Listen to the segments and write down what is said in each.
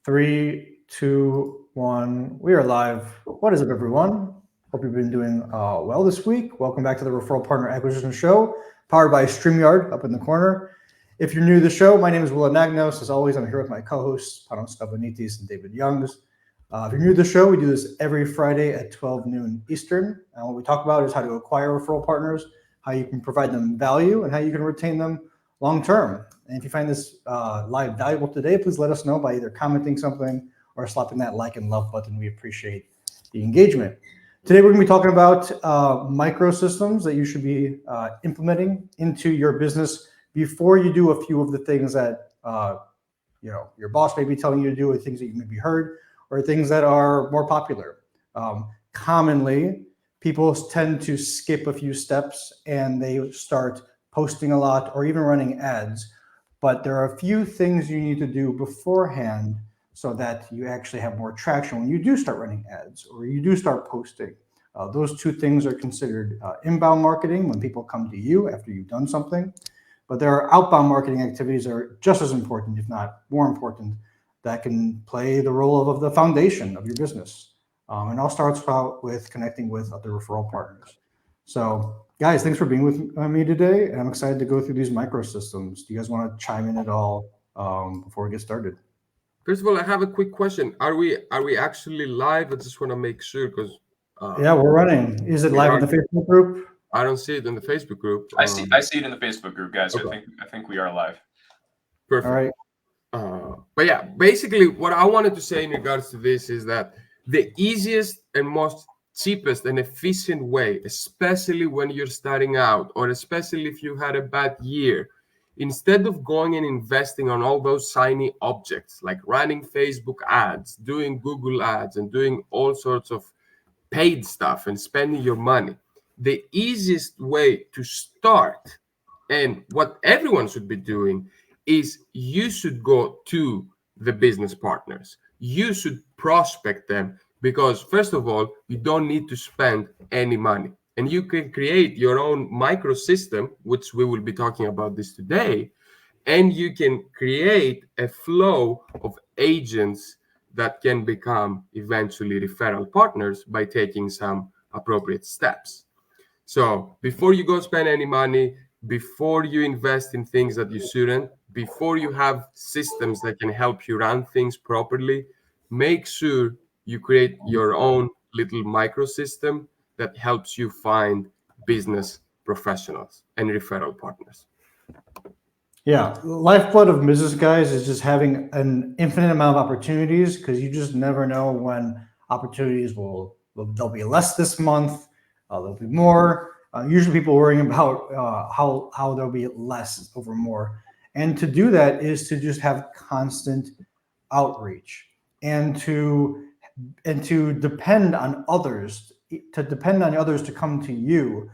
3, 2, 1. We are live. What is up, everyone? Hope you've been doing well this week. Welcome back to the Referral Partner Acquisition Show, powered by StreamYard up in the corner. If you're new to the show, my name is Will Anagnos. As always, I'm here with my co-hosts, Panos Skabanitis and David Youngs. If you're new to the show, we do this every Friday at 12 noon Eastern. And what we talk about is how to acquire referral partners, how you can provide them value, and how you can retain them long term. And if you find this live valuable today, please let us know by either commenting something or slapping that like and love button. We appreciate the engagement. Today, we're going to be talking about micro systems that you should be implementing into your business before you do a few of the things that your boss may be telling you to do, or things that you maybe heard, or things that are more popular. Commonly, people tend to skip a few steps and they start posting a lot or even running ads. But there are a few things you need to do beforehand so that you actually have more traction when you do start running ads or you do start posting. Those two things are considered inbound marketing, when people come to you after you've done something. But there are outbound marketing activities that are just as important, if not more important, that can play the role of the foundation of your business. And all starts out with connecting with other referral partners. So, guys, thanks for being with me today. And I'm excited to go through these microsystems. Do you guys want to chime in at all before we get started? First of all, I have a quick question. Are we actually live? I just want to make sure because yeah, we're running. Is it live in the Facebook group? I don't see it in the Facebook group. I see it in the Facebook group, guys. Okay. I think we are live. Perfect. All right. But yeah, basically what I wanted to say in regards to this is that the easiest and most cheapest and efficient way, especially when you're starting out, or especially if you had a bad year, instead of going and investing on all those shiny objects like running Facebook ads, doing Google ads, and doing all sorts of paid stuff and spending your money, the easiest way to start, and what everyone should be doing, is you should go to the business partners. You should prospect them, because first of all, you don't need to spend any money, and you can create your own micro system, which we will be talking about this today, and you can create a flow of agents that can become eventually referral partners by taking some appropriate steps. So before you go spend any money, before you invest in things that you shouldn't, before you have systems that can help you run things properly, make sure you create your own little microsystem that helps you find business professionals and referral partners. Yeah, lifeblood of business, guys, is just having an infinite amount of opportunities, because you just never know when opportunities there'll be less this month, there'll be more. Usually people worrying about how there'll be less over more. And to do that is to just have constant outreach and to depend on others, to come to you.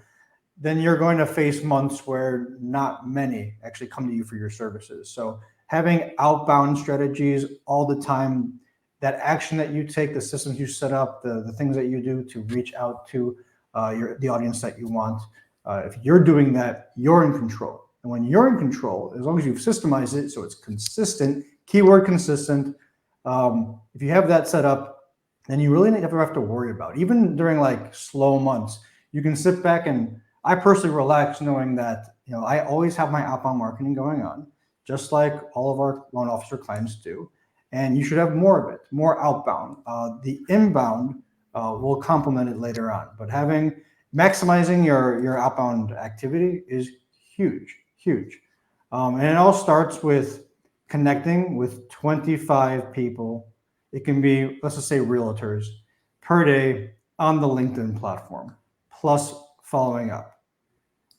Then you're going to face months where not many actually come to you for your services. So having outbound strategies all the time, that action that you take, the systems you set up, the things that you do to reach out to the audience that you want, if you're doing that, you're in control. And when you're in control, as long as you've systemized it so it's consistent, keyword consistent, if you have that set up, then you really never have to worry about it. Even during like slow months, you can sit back, and I personally relax knowing that I always have my outbound marketing going on, just like all of our loan officer clients do. And you should have more of it, more outbound. The inbound will complement it later on, but maximizing your outbound activity is huge. And it all starts with connecting with 25 people. It can be, let's just say, realtors per day on the LinkedIn platform, plus following up.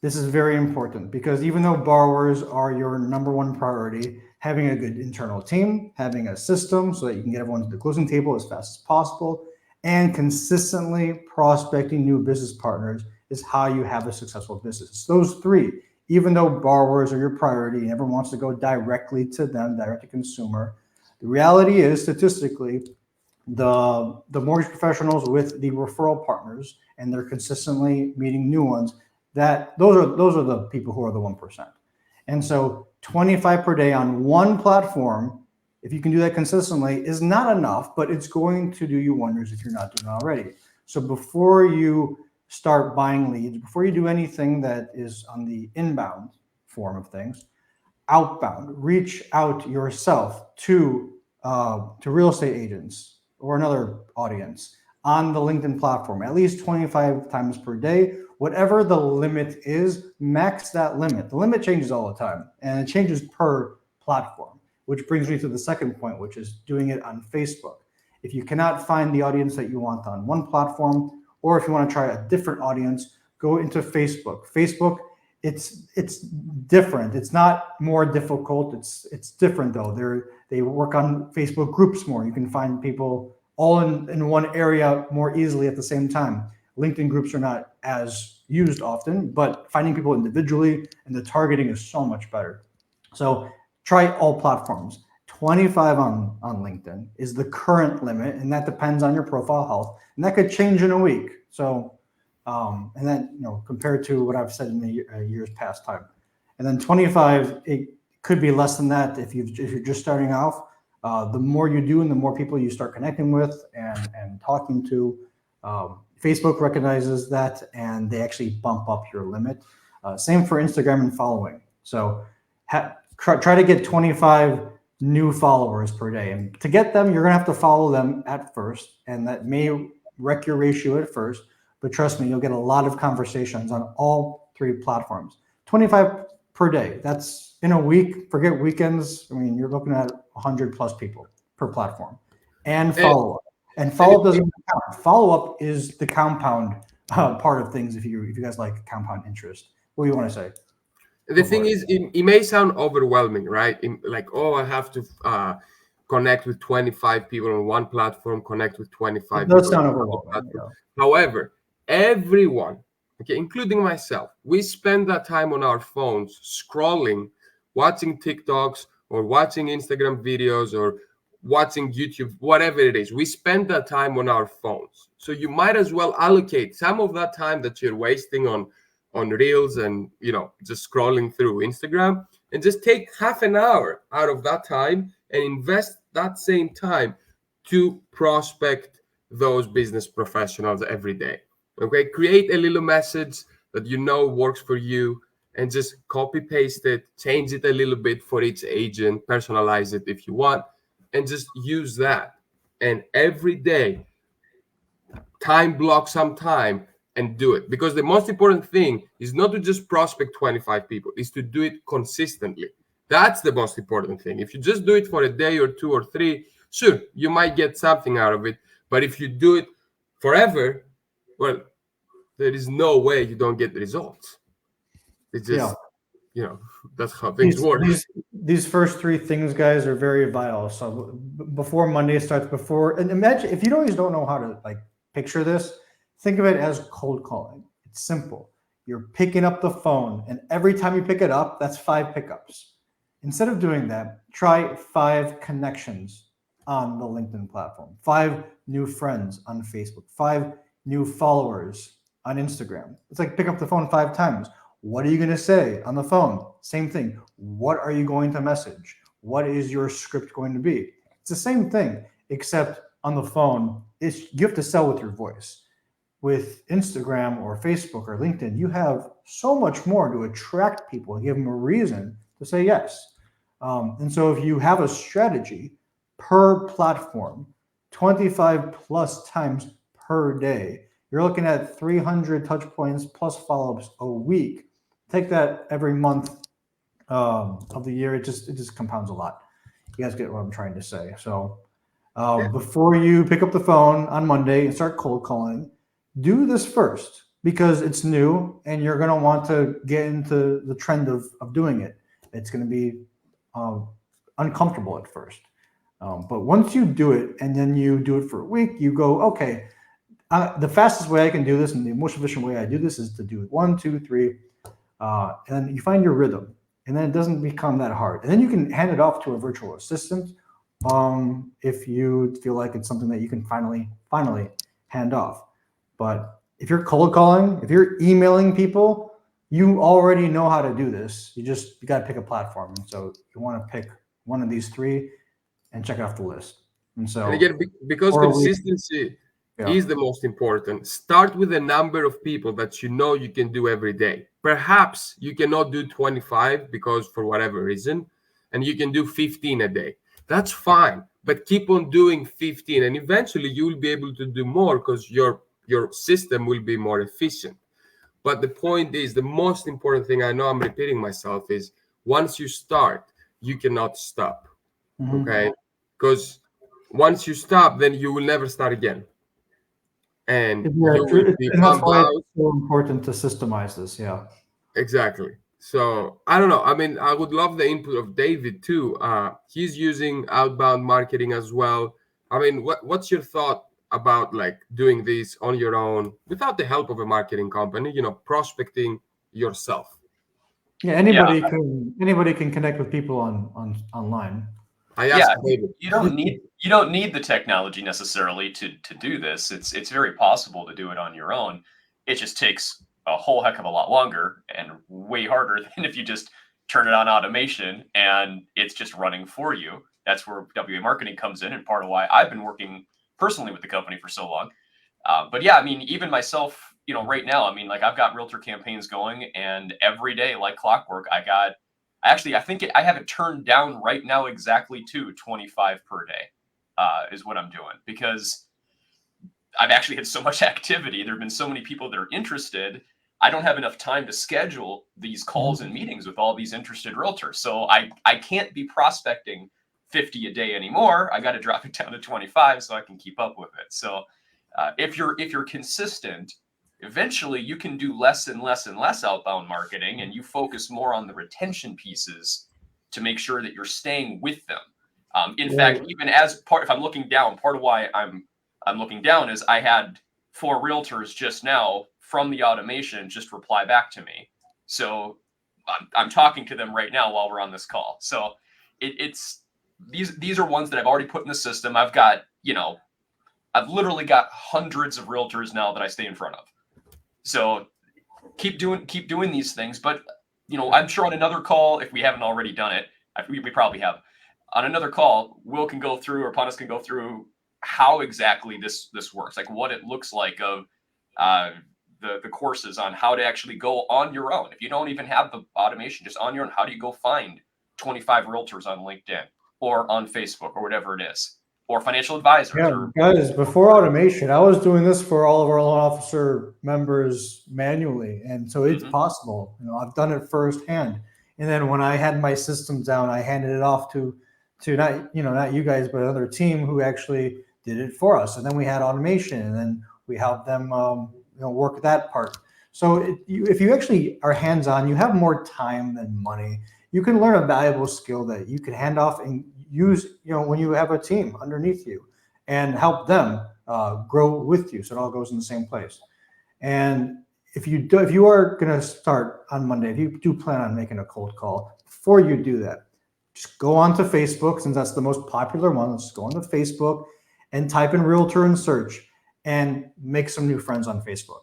This is very important, because even though borrowers are your number one priority, having a good internal team, having a system so that you can get everyone to the closing table as fast as possible, and consistently prospecting new business partners is how you have a successful business. It's those three. Even though borrowers are your priority and everyone wants to go directly to them, direct to consumer, the reality is, statistically, the mortgage professionals with the referral partners, and they're consistently meeting new ones, that those are the people who are the 1%. And so 25 per day on one platform if you can do that consistently, is not enough, but it's going to do you wonders if you're not doing it already. So before you start buying leads, before you do anything that is on the inbound form of things, outbound, reach out yourself to real estate agents or another audience on the LinkedIn platform at least 25 times per day. Whatever the limit is, max that limit. The limit changes all the time, and it changes per platform, which brings me to the second point, which is doing it on Facebook. If you cannot find the audience that you want on one platform, or if you want to try a different audience, go into Facebook. Facebook, it's different. It's not more difficult. It's different though. They work on Facebook groups more. You can find people all in one area more easily at the same time. LinkedIn groups are not as used often, but finding people individually and the targeting is so much better. So try all platforms. 25 on LinkedIn is the current limit, and that depends on your profile health, and that could change in a week. So, and then, compared to what I've said in the years past time, and then 25, it could be less than that if you're just starting off. The more you do, and the more people you start connecting with and talking to, Facebook recognizes that, and they actually bump up your limit. Same for Instagram and following. So try to get 25 new followers per day. And to get them, you're going to have to follow them at first. And that may wreck your ratio at first. But trust me, you'll get a lot of conversations on all three platforms. 25 per day. That's in a week. Forget weekends. I mean, you're looking at 100 plus people per platform. And follow-up. And follow-up doesn't count. Follow-up is the compound part of things if you guys like compound interest. What do you want to say? The thing is, it may sound overwhelming, right? Like, I have to connect with 25 people on one platform, connect with 25 people. It does people sound on another overwhelming. platform. Yeah. However, everyone, okay, including myself, we spend that time on our phones scrolling, watching TikToks or watching Instagram videos or watching YouTube, whatever it is. We spend that time on our phones. So you might as well allocate some of that time that you're wasting on Reels and just scrolling through Instagram, and just take half an hour out of that time and invest that same time to prospect those business professionals every day. Okay, create a little message that works for you, and just copy paste it, change it a little bit for each agent, personalize it if you want, and just use that. And every day, time block some time and do it, because the most important thing is not to just prospect 25 people, is to do it consistently. That's the most important thing. If you just do it for a day or two or three, sure, you might get something out of it. But if you do it forever, well, there is no way you don't get the results. It's just, that's how things work. These first three things, guys, are very vital. So before Monday starts, and imagine if you don't know how to picture this, think of it as cold calling. It's simple. You're picking up the phone, and every time you pick it up, that's 5 pickups. Instead of doing that, try 5 connections on the LinkedIn platform, 5 new friends on Facebook, 5 new followers on Instagram. It's like pick up the phone 5 times. What are you going to say on the phone? Same thing. What are you going to message? What is your script going to be? It's the same thing, except on the phone, you have to sell with your voice. With Instagram or Facebook or LinkedIn, you have so much more to attract people and give them a reason to say yes. And so if you have a strategy per platform, 25 plus times per day, you're looking at 300 touch points plus follow-ups a week. Take that every month of the year. It just compounds a lot. You guys get what I'm trying to say. So before you pick up the phone on Monday and start cold calling, do this first, because it's new and you're going to want to get into the trend of doing it. It's going to be uncomfortable at first. But once you do it and then you do it for a week, you go, okay, the fastest way I can do this and the most efficient way I do this is to do it 1, 2, 3. And you find your rhythm, and then it doesn't become that hard. And then you can hand it off to a virtual assistant if you feel like it's something that you can finally hand off. But if you're cold calling, if you're emailing people, you already know how to do this. You got to pick a platform. And so you want to pick one of these 3 and check off the list. And so, And again, because or consistency is the most important, start with a number of people that you know you can do every day. Perhaps you cannot do 25 because for whatever reason, and you can do 15 a day. That's fine, but keep on doing 15, and eventually you will be able to do more because your system will be more efficient. But the point is, the most important thing, I know I'm repeating myself, is once you start, you cannot stop. Okay? Because once you stop, then you will never start again. And you will be and that's bummed why out. it's so important to systemize this. Yeah. Exactly. So I don't know. I mean, I would love the input of David too. He's using outbound marketing as well. I mean, what's your thought about like doing this on your own without the help of a marketing company? Prospecting yourself. Yeah. Anybody can connect with people on online. I asked David. You don't need the technology necessarily to do this. It's very possible to do it on your own. It just takes a whole heck of a lot longer and way harder than if you just turn it on automation and it's just running for you. That's where WA marketing comes in, and part of why I've been working personally with the company for so long. But yeah, I mean, even myself, right now, I mean, like I've got realtor campaigns going, and every day, like clockwork, I think I have it turned down right now exactly to 25 per day is what I'm doing, because I've actually had so much activity. There have been so many people that are interested. I don't have enough time to schedule these calls and meetings with all these interested realtors. So I can't be prospecting 50 a day anymore. I got to drop it down to 25 so I can keep up with it. So if you're consistent, eventually you can do less and less and less outbound marketing, and you focus more on the retention pieces to make sure that you're staying with them. In fact, even if I'm looking down, part of why I'm looking down is I had 4 realtors just now from the automation just reply back to me. So I'm talking to them right now while we're on this call. So it's these are ones that I've already put in the system. I've literally got hundreds of realtors now that I stay in front of. So keep doing these things. But I'm sure on another call, if we haven't already done it, we probably have. On another call, Will can go through, or Panos can go through how exactly this works, like what it looks like of the courses on how to actually go on your own. If you don't even have the automation, just on your own, how do you go find 25 realtors on LinkedIn or on Facebook or whatever it is, or financial advisors? Yeah, guys, before automation, I was doing this for all of our loan officer members manually. And so it's possible. I've done it firsthand. And then when I had my systems down, I handed it off to not you guys, but another team who actually did it for us. And then we had automation, and then we helped them work that part. So if you actually are hands-on, you have more time than money. You can learn a valuable skill that you can hand off and use, when you have a team underneath you, and help them grow with you. So it all goes in the same place. And if you are going to start on Monday, if you do plan on making a cold call, before you do that, just go onto Facebook, since that's the most popular one. Let's go onto Facebook and type in realtor in search and make some new friends on Facebook.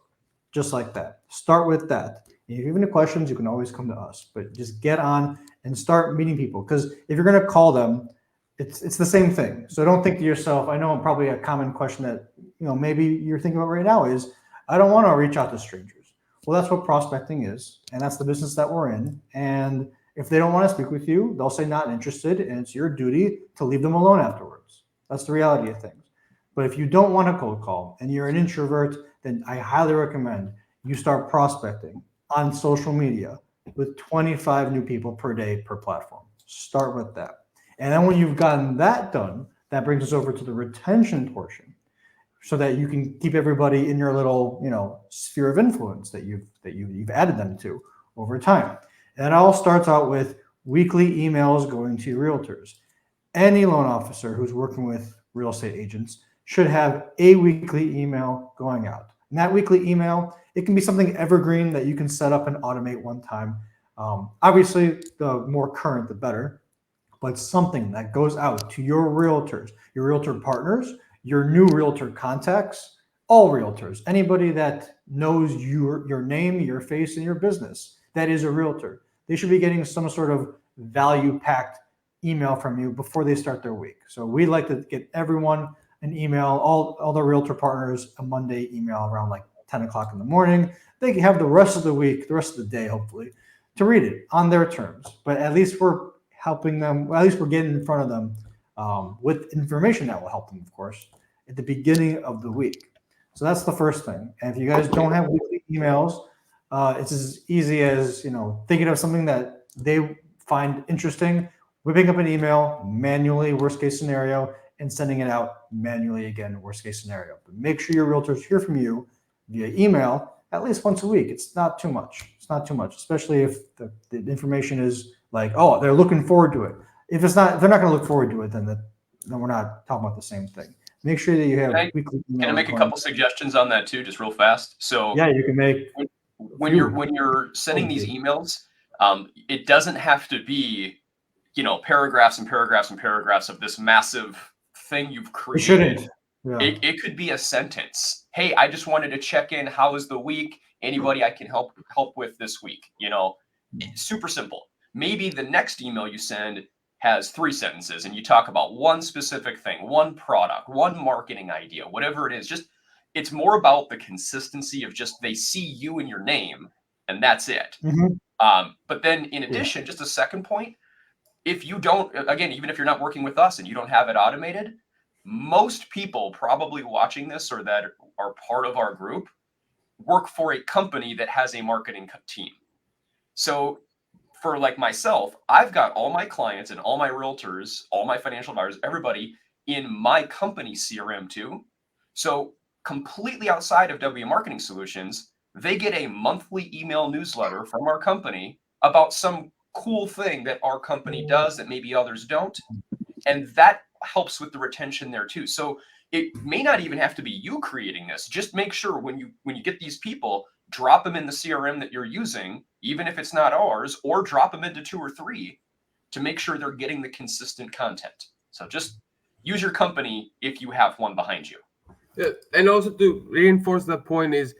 Just like that. Start with that. If you have any questions, you can always come to us, but just get on and start meeting people. Because if you're going to call them, it's the same thing. So don't think to yourself, I know probably a common question that maybe you're thinking about right now is, I don't want to reach out to strangers. Well, that's what prospecting is, and that's the business that we're in. And if they don't want to speak with you, they'll say not interested, and it's your duty to leave them alone afterwards. That's the reality of things. But if you don't want a cold call and you're an introvert, then I highly recommend you start prospecting on social media with 25 new people per day per platform. Start with that. And then when you've gotten that done, that brings us over to the retention portion, so that you can keep everybody in your little, sphere of influence that you've added them to over time. And it all starts out with weekly emails going to realtors. Any loan officer who's working with real estate agents should have a weekly email going out. And that weekly email, it can be something evergreen that you can set up and automate one time. Obviously, the more current, the better, but something that goes out to your realtors, your realtor partners, your new realtor contacts, all realtors, anybody that knows your name, your face, and your business, that is a realtor. They should be getting some sort of value-packed email from you before they start their week. So we like to get everyone an email, all the realtor partners, a Monday email around like 10 o'clock in the morning. They can have the rest of the week, the rest of the day, hopefully, to read it on their terms. But at least we're helping them, at least we're getting in front of them with information that will help them, of course, at the beginning of the week. So that's the first thing. And if you guys don't have weekly emails, it's as easy as, thinking of something that they find interesting, whipping up an email manually, worst case scenario, and sending it out manually again, worst case scenario. But make sure your realtors hear from you via email at least once a week. It's not too much. It's not too much, especially if the information is like, oh, they're looking forward to it. If they're not going to look forward to it, then we're not talking about the same thing. Make sure that you have weekly emails. Can I make a couple suggestions on that too, just real fast? So yeah, you can make when you're sending these emails, it doesn't have to be, paragraphs and paragraphs and paragraphs of this massive thing you've created. It shouldn't. Yeah. It could be a sentence. Hey, I just wanted to check in. How was the week? Anybody I can help with this week? Super simple. Maybe the next email you send has 3 sentences and you talk about one specific thing, one product, one marketing idea, whatever it is. Just it's more about the consistency of just they see you and your name and that's it. Mm-hmm. But then in addition, just a second point, if you don't, again, even if you're not working with us and you don't have it automated, most people probably watching this or that are part of our group work for a company that has a marketing team. So for like myself, I've got all my clients and all my realtors, all my financial advisors, everybody in my company CRM too. So completely outside of W Marketing Solutions, they get a monthly email newsletter from our company about some cool thing that our company does that maybe others don't. And that helps with the retention there too. So it may not even have to be you creating this. Just make sure when you get these people, drop them in the CRM that you're using, even if it's not ours, or drop them into 2 or 3 to make sure they're getting the consistent content. So just use your company if you have one behind you. Yeah, and also to reinforce that point is,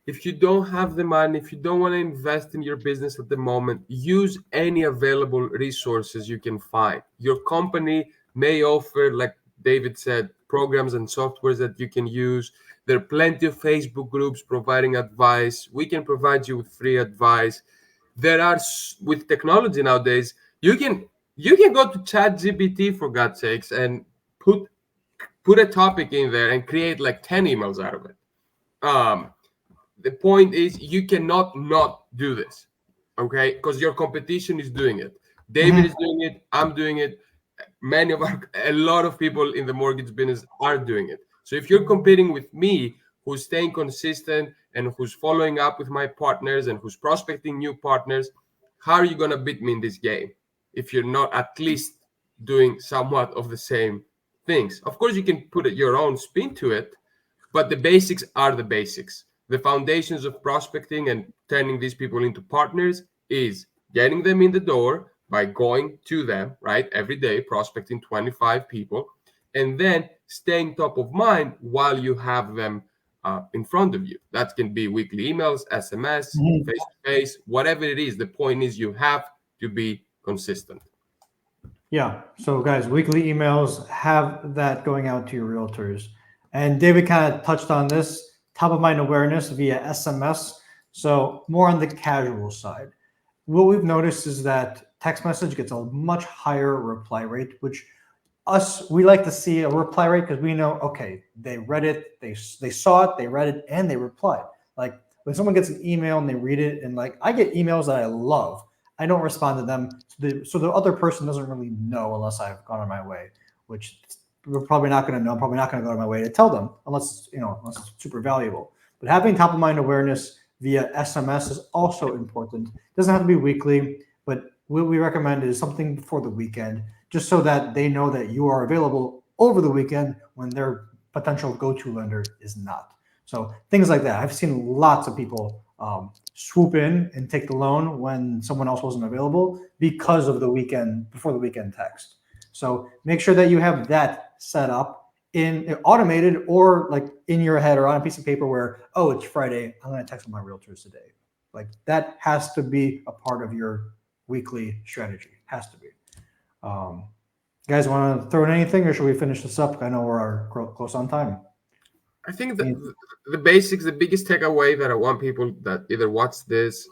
if you don't have the money, if you don't want to invest in your business at the moment, use any available resources you can find. Your company may offer, like David said, programs and softwares that you can use. There are plenty of Facebook groups providing advice. We can provide you with free advice. There are, with technology nowadays, you can go to ChatGPT, for God's sakes, and put a topic in there and create like 10 emails out of it. The point is, you cannot not do this, okay? Because your competition is doing it. David is doing it. I'm doing it. A lot of people in the mortgage business are doing it. So if you're competing with me, who's staying consistent and who's following up with my partners and who's prospecting new partners, how are you going to beat me in this game if you're not at least doing somewhat of the same things? Of course, you can put your own spin to it, but the basics are the basics. The foundations of prospecting and turning these people into partners is getting them in the door by going to them, right? Every day, prospecting 25 people, and then staying top of mind while you have them in front of you. That can be weekly emails, SMS, face-to-face, whatever it is. The point is you have to be consistent. Yeah. So guys, weekly emails, have that going out to your realtors. And David kind of touched on this, top of mind awareness via SMS. So more on the casual side. What we've noticed is that text message gets a much higher reply rate, which we like to see a reply rate because we know, okay, they read it, they saw it, they read it, and they replied. Like when someone gets an email and they read it, and like I get emails that I love, I don't respond to them. So the other person doesn't really know unless I've gone on my way, which we're probably not going to know. I'm probably not going to go on my way to tell them unless it's super valuable. But having top of mind awareness via SMS is also important. It doesn't have to be weekly, but what we recommend is something before the weekend, just so that they know that you are available over the weekend when their potential go-to lender is not. So things like that. I've seen lots of people swoop in and take the loan when someone else wasn't available because of the weekend, before the weekend text. So make sure that you have that set up in automated or like in your head or on a piece of paper where, oh, it's Friday, I'm going to text my realtors today. Like that has to be a part of your weekly strategy. Has to be. You guys want to throw in anything, or should we finish this up? I know we're close on time. I think the basics, the biggest takeaway that I want people that either watch this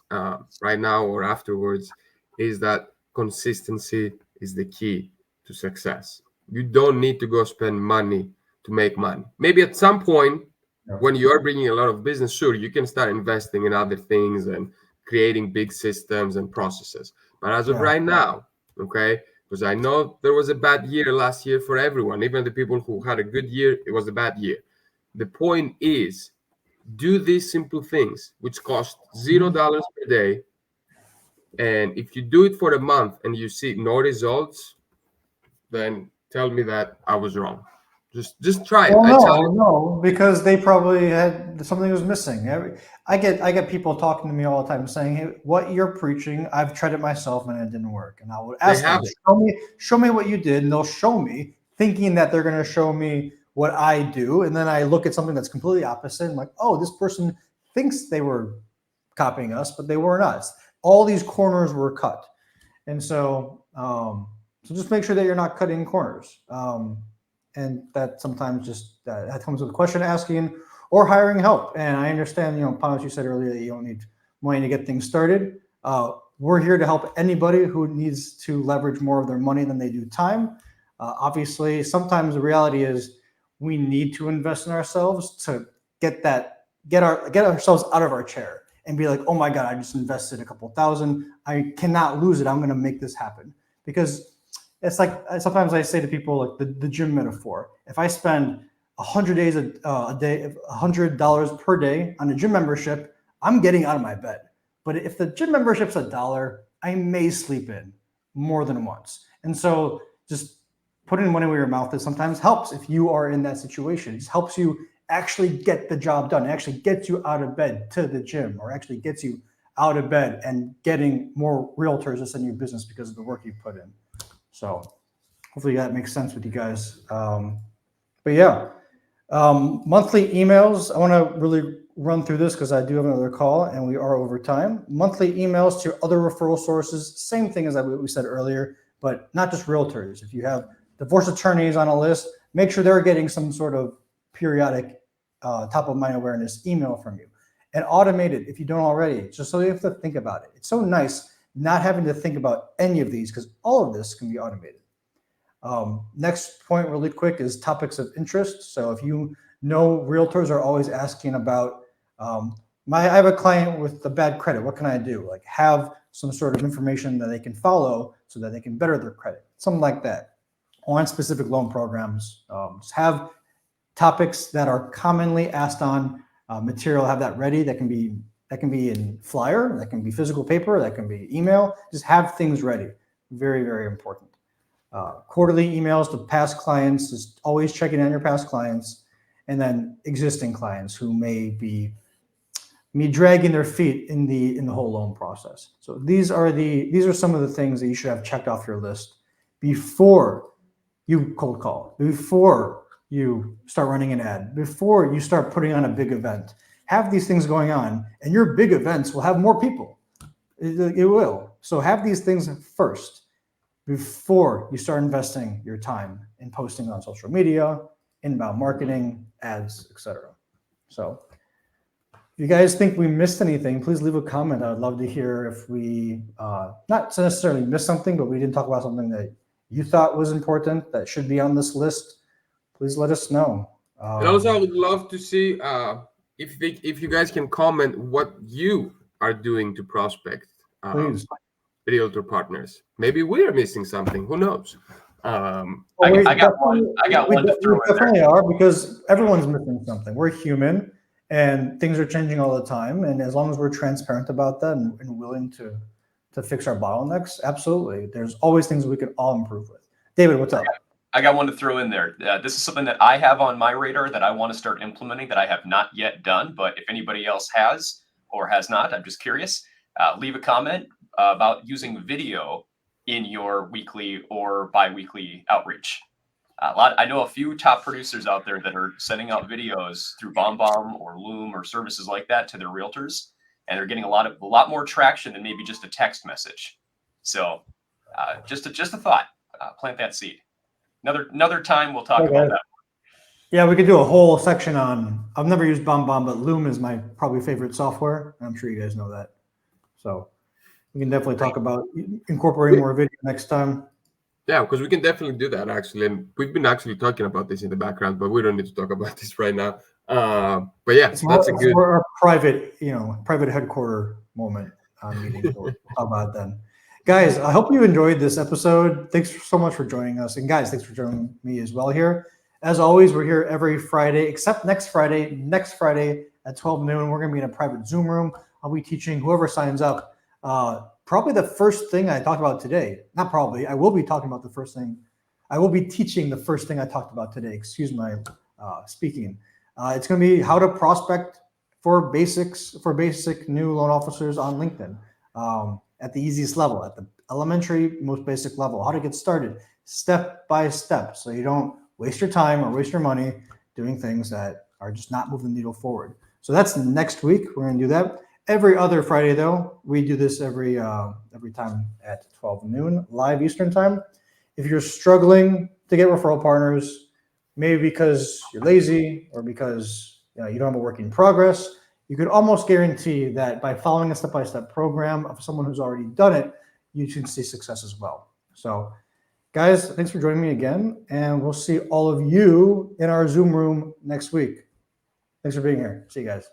right now or afterwards is that consistency is the key to success. You don't need to go spend money to make money. Maybe at some point when you are bringing a lot of business, sure, you can start investing in other things and creating big systems and processes. But as of right now, okay, because I know there was a bad year last year for everyone, even the people who had a good year, it was a bad year. The point is, do these simple things, which cost $0 per day. And if you do it for a month and you see no results, then tell me that I was wrong. Just try it. Well, I tell you. no, because they probably had something was missing. I get people talking to me all the time saying, "Hey, what you're preaching, I've tried it myself and it didn't work." And I would ask them, show me what you did, and they'll show me, thinking that they're going to show me what I do, and then I look at something that's completely opposite, and like, oh, this person thinks they were copying us, but they weren't us. All these corners were cut, and so just make sure that you're not cutting corners. And that sometimes just that comes with question asking or hiring help. And I understand, Panos, you said earlier that you don't need money to get things started. We're here to help anybody who needs to leverage more of their money than they do time. Obviously, sometimes the reality is we need to invest in ourselves to get ourselves out of our chair and be like, oh my God, I just invested a couple $1,000. I cannot lose it. I'm going to make this happen. Because it's like sometimes I say to people, like the gym metaphor. If I spend 100 days a day, $100 per day on a gym membership, I'm getting out of my bed. But if the gym membership's $1, I may sleep in more than once. And so just putting money where your mouth is sometimes helps if you are in that situation. It just helps you actually get the job done. It actually gets you out of bed to the gym, or actually gets you out of bed and getting more realtors to send you business because of the work you put in. So hopefully that makes sense with you guys. But yeah, monthly emails. I want to really run through this because I do have another call and we are over time. Monthly emails to other referral sources. Same thing as we said earlier, but not just realtors. If you have divorce attorneys on a list, make sure they're getting some sort of periodic top of mind awareness email from you. And automate it if you don't already, just so you have to think about it. It's so nice not having to think about any of these because all of this can be automated. Next point really quick is topics of interest. So if you know realtors are always asking about, I have a client with a bad credit, what can I do? Like have some sort of information that they can follow so that they can better their credit, something like that. On specific loan programs, just have topics that are commonly asked on material, have that ready. That can be in flyer, that can be physical paper, that can be email. Just have things ready. Very, very important. Quarterly emails to past clients, just always checking on your past clients, and then existing clients who may be dragging their feet in the whole loan process. So these are some of the things that you should have checked off your list before you cold call, before you start running an ad, before you start putting on a big event. Have these things going on, and your big events will have more people. It will. So have these things first before you start investing your time in posting on social media, inbound marketing, ads, etc. So if you guys think we missed anything, please leave a comment. I'd love to hear if we not necessarily missed something, but we didn't talk about something that you thought was important that should be on this list. Please let us know. And also, I would love to see if you guys can comment what you are doing to prospect realtor partners. Maybe we are missing something. Who knows? I got one to throw in there. Definitely are, because everyone's missing something. We're human, and things are changing all the time. And as long as we're transparent about that and willing to fix our bottlenecks, absolutely. There's always things we could all improve with. David, what's up? I got one to throw in there. This is something that I have on my radar that I want to start implementing that I have not yet done. But if anybody else has or has not, I'm just curious. Leave a comment about using video in your weekly or bi-weekly outreach. I know a few top producers out there that are sending out videos through BombBomb or Loom or services like that to their realtors, and they're getting a lot more traction than maybe just a text message. So just a thought. Plant that seed. Another time we'll talk Okay. about that. Yeah, we could do a whole section on. I've never used BombBomb, but Loom is my probably favorite software. I'm sure you guys know that. So we can definitely talk about incorporating more video next time. Yeah, because we can definitely do that actually, and we've been actually talking about this in the background, but we don't need to talk about this right now. But yeah, that's a good. Our private, private headquarter moment meeting. So we'll talk about it then. Guys, I hope you enjoyed this episode. Thanks so much for joining us, and guys, thanks for joining me as well here. As always, we're here every Friday, except next Friday. Next Friday at 12 noon, we're going to be in a private Zoom room. I'll be teaching whoever signs up. Probably the first thing I talked about today. Not probably. I will be talking about the first thing. I will be teaching the first thing I talked about today. Excuse my speaking. It's going to be how to prospect for basic new loan officers on LinkedIn at the easiest level, at the elementary, most basic level. How to get started step by step, so you don't waste your time or waste your money doing things that are just not moving the needle forward. So that's next week. We're going to do that. Every other Friday, though, we do this every time at 12 noon, live Eastern time. If you're struggling to get referral partners, maybe because you're lazy or because you don't have a work in progress, you could almost guarantee that by following a step-by-step program of someone who's already done it, you can see success as well. So guys, thanks for joining me again, and we'll see all of you in our Zoom room next week. Thanks for being here. See you guys.